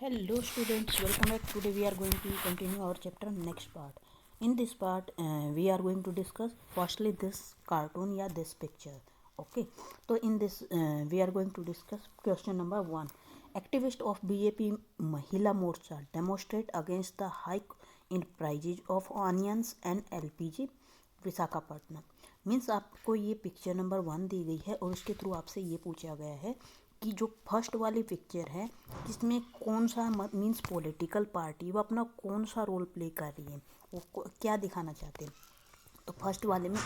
Hello students, welcome back. Today we are going to continue our chapter next part. In this part we are going to discuss firstly this cartoon या this picture. Okay, so in this we are going to discuss question number 1. Activists of BJP Mahila Morcha demonstrate against the hike in prices of onions and LPG Visakhapatnam. Means आपको ये picture number 1 दी गई है और उसके through आपसे ये पूछा गया है कि जो फर्स्ट वाली पिक्चर है इसमें कौन सा मीन्स पॉलिटिकल पार्टी वो अपना कौन सा रोल प्ले कर रही है, वो क्या दिखाना चाहते हैं. तो फर्स्ट वाले में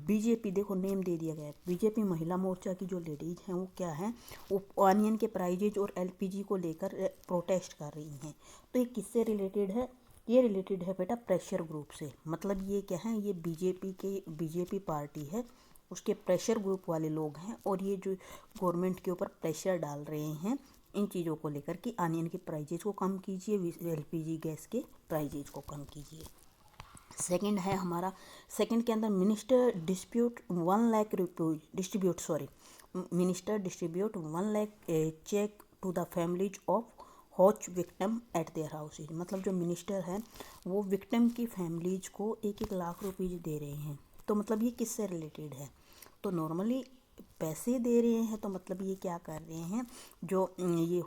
बीजेपी, देखो नेम दे दिया गया है, बीजेपी महिला मोर्चा की जो लेडीज हैं वो क्या है, वो ऑनियन के प्राइजेज और एलपीजी को लेकर प्रोटेस्ट कर रही हैं. तो ये किससे रिलेटेड है? ये रिलेटेड है बेटा प्रेशर ग्रुप से. मतलब ये क्या है, ये बीजेपी पार्टी है, उसके प्रेशर ग्रुप वाले लोग हैं और ये जो गवर्नमेंट के ऊपर प्रेशर डाल रहे हैं इन चीज़ों को लेकर कि ऑनियन के प्राइजेज को कम कीजिए, एलपीजी गैस के प्राइजेज को कम कीजिए. सेकंड है हमारा, सेकंड के अंदर minister distribute 1 lakh cheque to the families of hooch victim at their houses. मतलब जो मिनिस्टर है वो विक्टिम की फैमिलीज को 1-1 लाख रुपीज़ दे रहे हैं. तो मतलब ये किससे रिलेटेड है? तो नॉर्मली पैसे दे रहे हैं, तो मतलब ये क्या कर रहे हैं, जो ये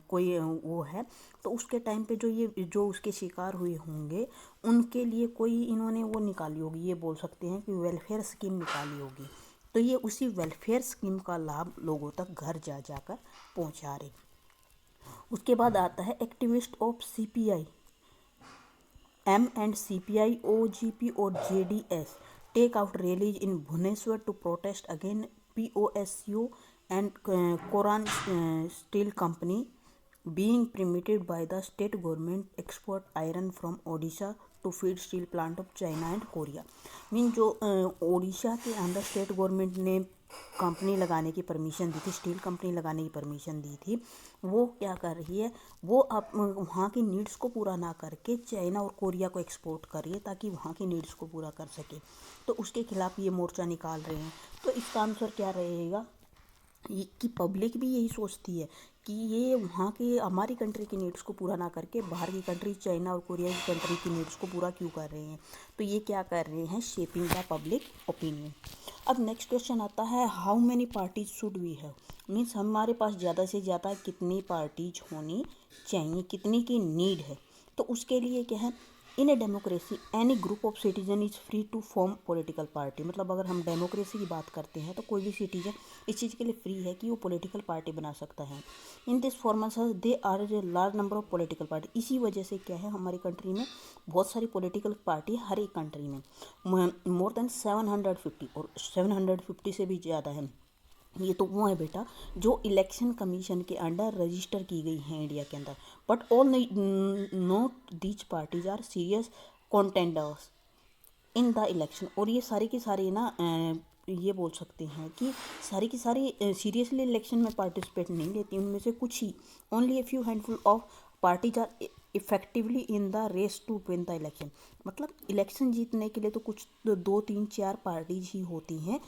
कोई वो है तो उसके टाइम पे जो उसके शिकार हुए होंगे उनके लिए कोई इन्होंने वो निकाली होगी, ये बोल सकते हैं कि वेलफेयर स्कीम निकाली होगी. तो ये उसी वेलफेयर स्कीम का लाभ लोगों तक घर जा जाकर पहुंचा रहे. उसके बाद आता है activist of CPI M and CPI OGP और JDS take out rallies in Bhubaneswar to protest against POSU and Koran Steel Company being permitted by the state government export iron from Odisha to feed steel plant of China and Korea. Mean जो ओडिशा के अंदर state government ने company लगाने की permission दी थी, steel company लगाने की permission दी थी, वो क्या कर रही है, वो अब वहाँ की नीड्स को पूरा ना करके चाइना और कोरिया को एक्सपोर्ट कर रही है ताकि वहाँ की नीड्स को पूरा कर सके. तो उसके खिलाफ ये मोर्चा निकाल रहे हैं. तो इसका आंसर क्या रहेगा कि पब्लिक भी यही सोचती है कि ये वहाँ के हमारी कंट्री की नीड्स को पूरा ना करके बाहर की कंट्री चाइना और कोरिया की कंट्री की नीड्स को पूरा क्यों कर रहे हैं. तो ये क्या कर रहे हैं, शेपिंग द पब्लिक ओपिनियन. अब नेक्स्ट क्वेश्चन आता है, how many parties should we have. Means हमारे पास ज़्यादा से ज़्यादा कितनी पार्टीज होनी चाहिए, कितनी की नीड है. तो उसके लिए क्या है, in a democracy any group of citizen is free to form political party. मतलब अगर हम डेमोक्रेसी की बात करते हैं तो कोई भी सिटीजन इस चीज़ के लिए फ्री है कि वो पॉलिटिकल पार्टी बना सकता है. In this format they are a large number of political party. इसी वजह से क्या है, हमारी कंट्री में बहुत सारी पॉलिटिकल पार्टी हर एक कंट्री में मोर देन 750 और 750 से भी ज़्यादा है. ये तो वो है बेटा जो इलेक्शन कमीशन के अंडर रजिस्टर की गई हैं इंडिया के अंदर. But all not these parties are serious contenders in the election. और ये सारी की सारी ना ये बोल सकते हैं कि सारी की सारी सीरियसली इलेक्शन में पार्टिसिपेट नहीं लेती. उनमें से कुछ ही, only a few handful of parties are effectively in the race to win the election. मतलब इलेक्शन जीतने के लिए तो कुछ 2-3-4 पार्टीज ही होती हैं.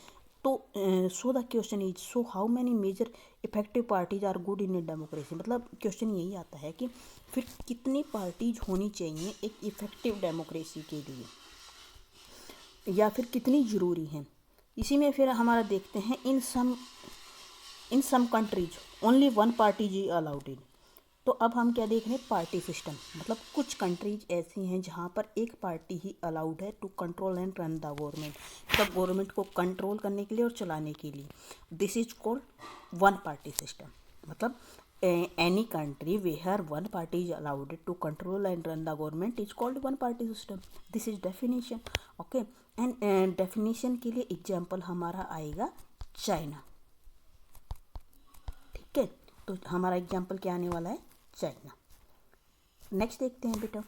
तो so the question is, so how many major effective parties are good in a democracy. मतलब क्वेश्चन यही आता है कि फिर कितनी पार्टीज होनी चाहिए एक इफेक्टिव डेमोक्रेसी के लिए, या फिर कितनी ज़रूरी हैं. इसी में फिर हमारा देखते हैं, in some countries only 1 party जी अलाउड इन. तो अब हम क्या देख रहे हैं, पार्टी सिस्टम. मतलब कुछ कंट्रीज ऐसी हैं जहाँ पर एक पार्टी ही अलाउड है to control and run the government. मतलब गवर्नमेंट को कंट्रोल करने के लिए और चलाने के लिए. This is called 1 party system. मतलब any country where 1 party is allowed to control and run the government is called 1 party system. This is definition. Okay, and definition के लिए एग्जाम्पल हमारा आएगा चाइना. ठीक है, तो हमारा एग्जाम्पल क्या आने वाला है, चाइना. नेक्स्ट देखते हैं बेटा.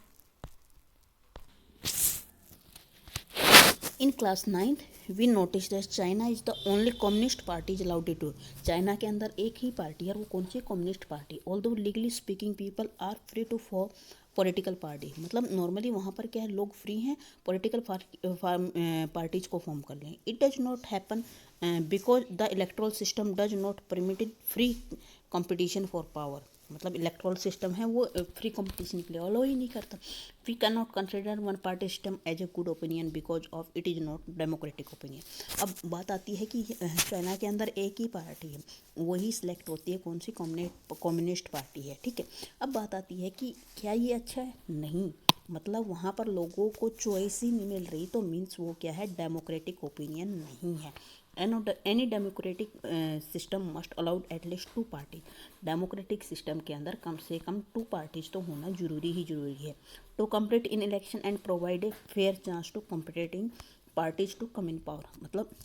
In class 9th we notice that China is the only communist party is allowed to. China के अंदर एक ही पार्टी है, वो कौन सी, communist party. Although legally speaking people are free to form political party. मतलब नॉर्मली वहाँ पर क्या है, लोग फ्री हैं पॉलिटिकल पार्टीज को फॉर्म कर लें. It does not happen because the erectile system does not permitted free competition for power. मतलब इलेक्ट्रल सिस्टम है वो फ्री कंपटीशन के लिए अलाउ ही नहीं करता। We can not consider one party system as a good opinion because of it is not democratic opinion. अब बात आती है कि चाइना के अंदर एक ही पार्टी है, वही सिलेक्ट होती है कौन सी, कम्युनिस्ट पार्टी है, ठीक है। अब बात आती है कि क्या ये अच्छा है? नहीं, मतलब वहाँ पर लोगों को चॉइस ही नहीं मिल रही, तो मीन्स वो क्या है, डेमोक्रेटिक ओपिनियन नहीं है। Any democratic system must allowed at least 2 party. Democratic system के अंदर कम से कम 2 पार्टीज तो होना जरूरी है। To compete in election and provide a fair chance to competing parties to come in power. मतलब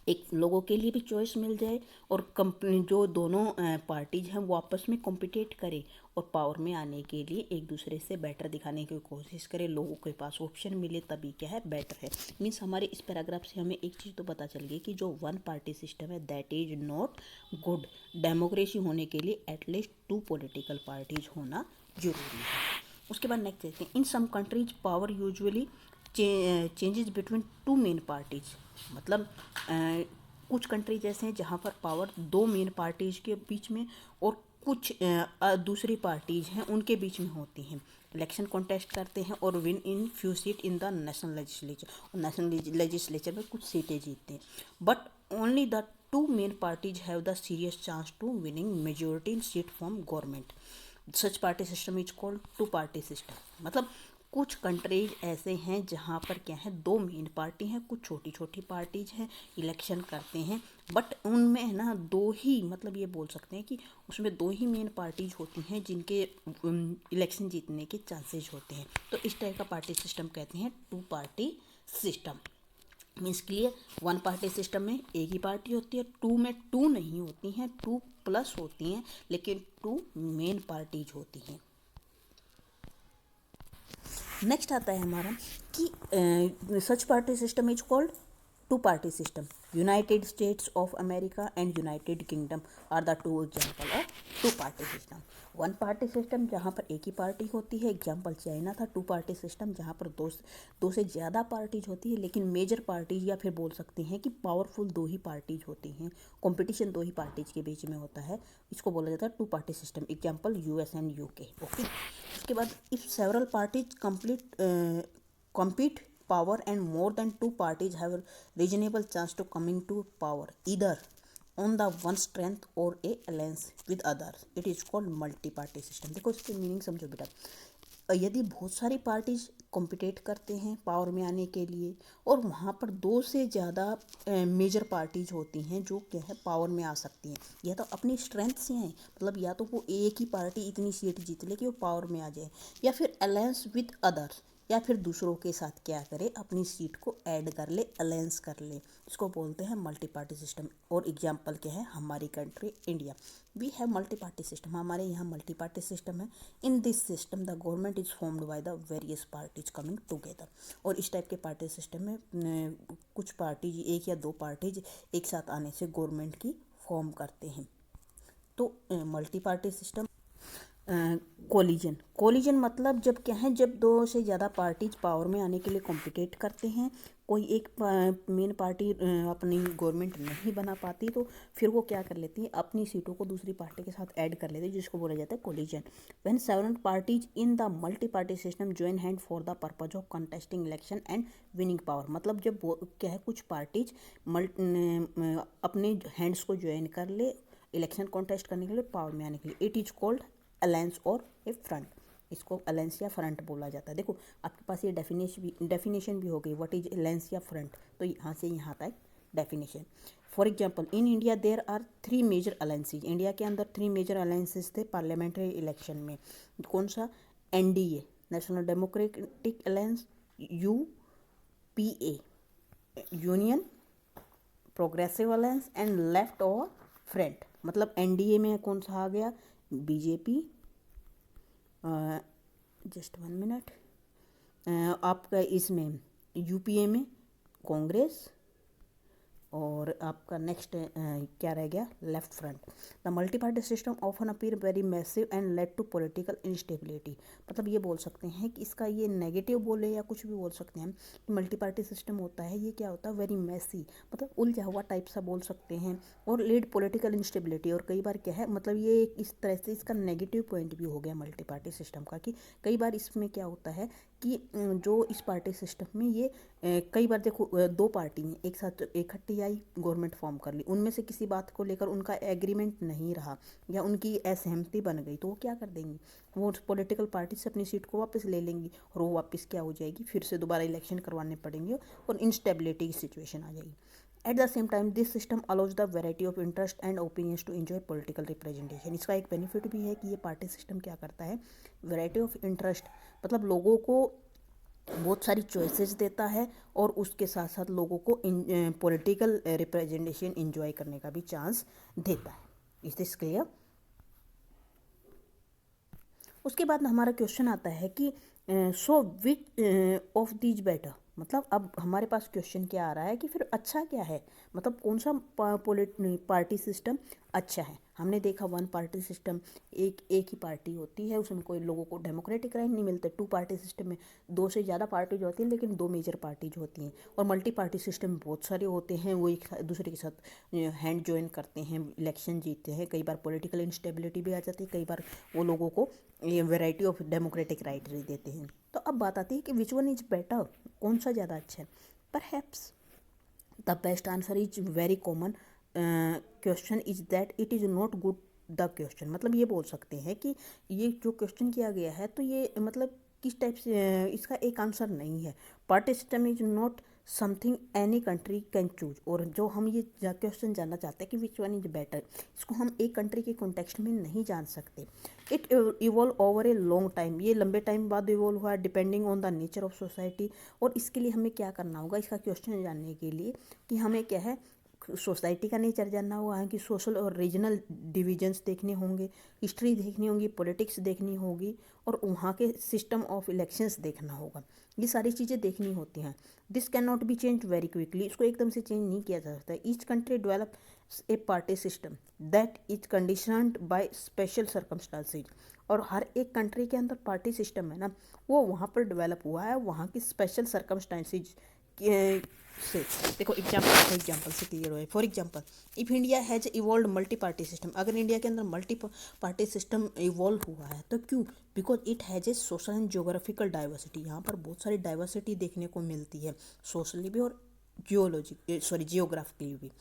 एक लोगों के लिए भी चॉइस मिल जाए और कंपनी जो दोनों पार्टीज हैं वो आपस में कॉम्पिटिट करे और पावर में आने के लिए एक दूसरे से बेटर दिखाने की कोशिश करे, लोगों के पास ऑप्शन मिले, तभी क्या है, बेटर है। मीन्स हमारे इस पैराग्राफ से हमें एक चीज़ तो पता चल गई कि जो वन पार्टी सिस्टम है that is not good. Democracy होने के लिए एटलीस्ट 2 पॉलिटिकल पार्टीज होना जरूरी है। उसके बाद नेक्स्ट देखते हैं, in some countries power usually changes between 2 main parties. मतलब कुछ कंट्रीज ऐसे हैं जहाँ पर पावर 2 मेन पार्टीज के बीच में और कुछ दूसरी पार्टीज हैं उनके बीच में होती हैं। इलेक्शन कॉन्टेस्ट करते हैं और win in few seat in the national legislature, और नेशनल लेजिस्लेचर में कुछ सीटें जीतते हैं। But only the 2 main parties have the serious chance to winning majority in seat from government. Such party system is called 2 party system. मतलब कुछ countries ऐसे हैं जहाँ पर क्या है, 2 मेन पार्टी हैं, कुछ छोटी छोटी पार्टीज हैं, इलेक्शन करते हैं, बट उनमें है ना 2 ही, मतलब ये बोल सकते हैं कि उसमें 2 ही मेन पार्टीज होती हैं जिनके इलेक्शन जीतने के चांसेस होते हैं। तो इस टाइप का पार्टी सिस्टम कहते हैं 2 party system. Means clear, 1 party system में एक ही पार्टी होती है, 2 में 2 नहीं होती हैं, 2 प्लस होती हैं, लेकिन 2 मेन पार्टीज होती हैं। नेक्स्ट आता है हमारा कि such party system is called 2 party system. United States of America and United Kingdom are the 2 example of 2 party system. 1 party system जहाँ पर एक ही पार्टी होती है, एग्जाम्पल चाइना था। 2 पार्टी सिस्टम जहाँ पर दो से ज़्यादा पार्टीज होती है, लेकिन मेजर पार्टीज या फिर बोल सकते हैं कि पावरफुल 2 ही पार्टीज होती हैं, कंपटीशन 2 ही पार्टीज के बीच में होता है, इसको बोला जाता है 2 party system. Example US and UK. Okay, उसके बाद if several parties compete power and more than 2 parties have a reasonable chance to coming to power either on the one strength or a alliance with others, it is called multi party system। देखो इसकी meaning समझो बेटा, यदि बहुत सारी parties कॉम्पिटेट करते हैं power में आने के लिए और वहाँ पर 2 से ज़्यादा मेजर पार्टीज होती हैं जो क्या है पावर में आ सकती हैं, या तो अपनी स्ट्रेंथ से हैं, मतलब या तो वो एक ही पार्टी इतनी सीट जीत ले कि वो पावर में आ जाए, या फिर अलायंस विद अदर्स, या फिर दूसरों के साथ क्या करे, अपनी सीट को ऐड कर ले, अलायंस कर ले, इसको बोलते हैं मल्टी पार्टी सिस्टम। और एग्जांपल क्या है, हमारी country India, we have multi party system, हमारे यहाँ मल्टी पार्टी सिस्टम है। In this system the government is formed by the various parties coming together. और इस टाइप के पार्टी सिस्टम में कुछ पार्टीज, 1 या 2 पार्टीज एक साथ आने से गवर्नमेंट की फॉर्म करते हैं। तो मल्टी पार्टी सिस्टम। कोलिजन मतलब जब क्या है, जब 2 से ज़्यादा पार्टीज पावर में आने के लिए कॉम्पिटेट करते हैं, कोई एक मेन पार्टी अपनी गवर्नमेंट नहीं बना पाती, तो फिर वो क्या कर लेती है, अपनी सीटों को दूसरी पार्टी के साथ ऐड कर लेती है, जिसको बोला जाता है collision. When several parties in the multi party system join hand for the purpose of contesting election and winning power. मतलब जब क्या है, कुछ पार्टीज अपने हैंड्स को ज्वाइन कर ले इलेक्शन कॉन्टेस्ट करने के लिए, पावर में आने के लिए, इट इज कॉल्ड अलायंस और ए फ्रंट। इसको अलायंस या फ्रंट बोला जाता है। देखो आपके पास ये डेफिनेशन भी हो गई, व्हाट इज अलायंस या फ्रंट, तो यहाँ से यहाँ तक definition. For example in India there are 3 major alliances. India के अंदर 3 मेजर अलायंसेज थे पार्लियामेंट्री इलेक्शन में। कौन सा? NDA, national democratic alliance, UPA, union progressive alliance and left और फ्रंट। मतलब एनडीए में कौन सा आ गया, बीजेपी, जस्ट 1 मिनट, आपका इसमें यूपीए में कांग्रेस और आपका नेक्स्ट क्या रह गया, left front. The multi party system often appear very massive and lead to political instability. मतलब ये बोल सकते हैं कि इसका ये नेगेटिव बोले या कुछ भी बोल सकते हैं कि मल्टी पार्टी सिस्टम होता है ये क्या होता है, वेरी मैसी, मतलब उलझा हुआ टाइप सा बोल सकते हैं, और लीड पॉलिटिकल इंस्टेबिलिटी। और कई बार क्या है, मतलब ये इस तरह से इसका नेगेटिव पॉइंट भी हो गया मल्टी पार्टी सिस्टम का, कि कई बार इसमें क्या होता है कि जो इस पार्टी सिस्टम में ये कई बार देखो दो पार्टी हैं एक साथ इकट्ठी आई, गवर्नमेंट फॉर्म कर ली, उनमें से किसी बात को लेकर उनका एग्रीमेंट नहीं रहा या उनकी असहमति बन गई, तो वो क्या कर देंगी, वो पॉलिटिकल पार्टी से अपनी सीट को वापस ले लेंगी और वो वापस क्या हो जाएगी, फिर से दोबारा इलेक्शन करवाने पड़ेंगे और इंस्टेबिलिटी की सिचुएशन आ जाएगी। At the same time this system allows the variety of interest and opinions to enjoy political representation. इसका एक बेनिफिट भी है कि ये पार्टी सिस्टम क्या करता है, वेराइटी ऑफ इंटरेस्ट, मतलब लोगों को बहुत सारी चॉइसेस देता है और उसके साथ साथ लोगों को पॉलिटिकल रिप्रेजेंटेशन इंजॉय करने का भी चांस देता है। Is this clear? उसके बाद हमारा क्वेश्चन आता है कि सो विच ऑफ दीज बेटर, मतलब अब हमारे पास क्वेश्चन क्या आ रहा है कि फिर अच्छा क्या है, मतलब कौन सा पार्टी सिस्टम अच्छा है। हमने देखा वन पार्टी सिस्टम, एक ही पार्टी होती है, उसमें कोई लोगों को डेमोक्रेटिक राइट नहीं मिलते। टू पार्टी सिस्टम में दो से ज़्यादा पार्टीज होती हैं लेकिन दो मेजर पार्टीज होती हैं। और मल्टी पार्टी सिस्टम में बहुत सारे होते हैं, वो एक दूसरे के साथ हैंड जॉइन करते हैं, इलेक्शन जीतते हैं, कई बार पॉलिटिकल इंस्टेबिलिटी भी आ जाती है, कई बार वो लोगों को ये वेराइटी ऑफ डेमोक्रेटिक राइट भी देते हैं। तो अब बात आती है कि विच वन इज बेटर, कौन सा ज़्यादा अच्छा है। Perhaps the best answer is very common question is that it is not good the question. मतलब ये बोल सकते हैं कि ये जो क्वेश्चन किया गया है तो ये मतलब किस टाइप से इसका एक आंसर नहीं है। Party system is not something any country can choose. और जो हम ये क्वेश्चन जानना चाहते हैं कि विच वन इज बेटर, इसको हम एक कंट्री के कॉन्टेक्स्ट में नहीं जान सकते। It evolve over a long time, ये लंबे टाइम बाद इवॉल्व हुआ है, depending on the nature of society. और इसके लिए हमें क्या करना होगा, इसका क्वेश्चन जानने के लिए कि हमें क्या है, सोसाइटी का नेचर जानना होगा, है कि सोशल और रीजनल डिविजन्स देखने होंगे, हिस्ट्री देखनी होगी, पॉलिटिक्स देखनी होगी, और वहाँ के सिस्टम ऑफ इलेक्शंस देखना होगा। ये सारी चीज़ें देखनी होती हैं। This can not be change very quickly, इसको एकदम से चेंज नहीं किया जा सकता। Each country develop a party system that is conditioned by special circumstances. और हर एक कंट्री के अंदर पार्टी सिस्टम है ना, वो वहाँ पर डेवलप हुआ है वहाँ की स्पेशल सर्कमस्टांसेज से। देखो एग्जाम्पल से क्लियर हो है। For example, if India has evolve multi party system, अगर इंडिया के अंदर मल्टी पार्टी सिस्टम इवॉल्व हुआ है तो क्यों, because it has a social and geographical diversity. यहाँ पर बहुत सारी डाइवर्सिटी देखने को मिलती है, सोशली भी और जियोग्राफिकली भी।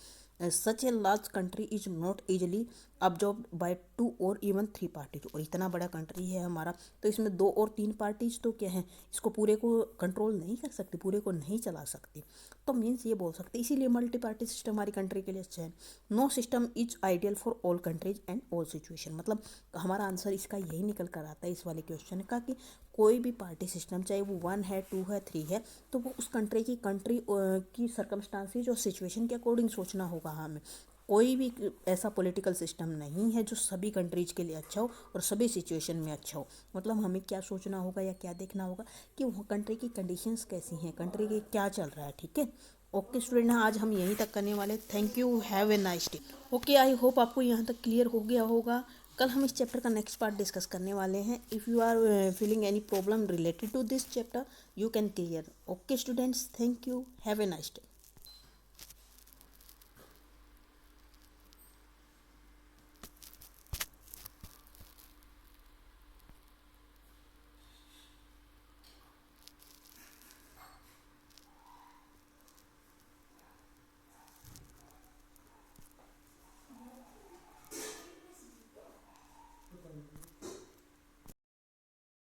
Such a large country is not easily absorb by two और इवन थ्री पार्टीज। और इतना बड़ा कंट्री है हमारा, तो इसमें दो और तीन पार्टीज तो क्या है, इसको पूरे को कंट्रोल नहीं कर सकती, पूरे को नहीं चला सकती। तो मीन्स ये बोल सकते, इसीलिए मल्टी पार्टी सिस्टम हमारी कंट्री के लिए अच्छा है। No system is ideal for all countries and all situation. मतलब हमारा आंसर इसका यही निकल कर आता है इस वाले क्वेश्चन का, कि कोई भी पार्टी सिस्टम चाहे वो 1 है 2 है 3 है, तो वो उस कंट्री की सर्कमस्टांसेज और सिचुएशन के अकॉर्डिंग सोचना होगा हमें। कोई भी ऐसा पॉलिटिकल सिस्टम नहीं है जो सभी कंट्रीज के लिए अच्छा हो और सभी सिचुएशन में अच्छा हो। मतलब हमें क्या सोचना होगा या क्या देखना होगा कि वो कंट्री की कंडीशंस कैसी हैं, कंट्री के क्या चल रहा है। ठीक है, ओके स्टूडेंट, आज हम यहीं तक करने वाले। Thank you, have a nice day. Okay, I hope आपको यहाँ तक क्लियर हो गया होगा। कल हम इस चैप्टर का नेक्स्ट पार्ट डिस्कस करने वाले हैं। If you are feeling any problem related to this chapter, you can clear. Okay students, thank you, have a nice day.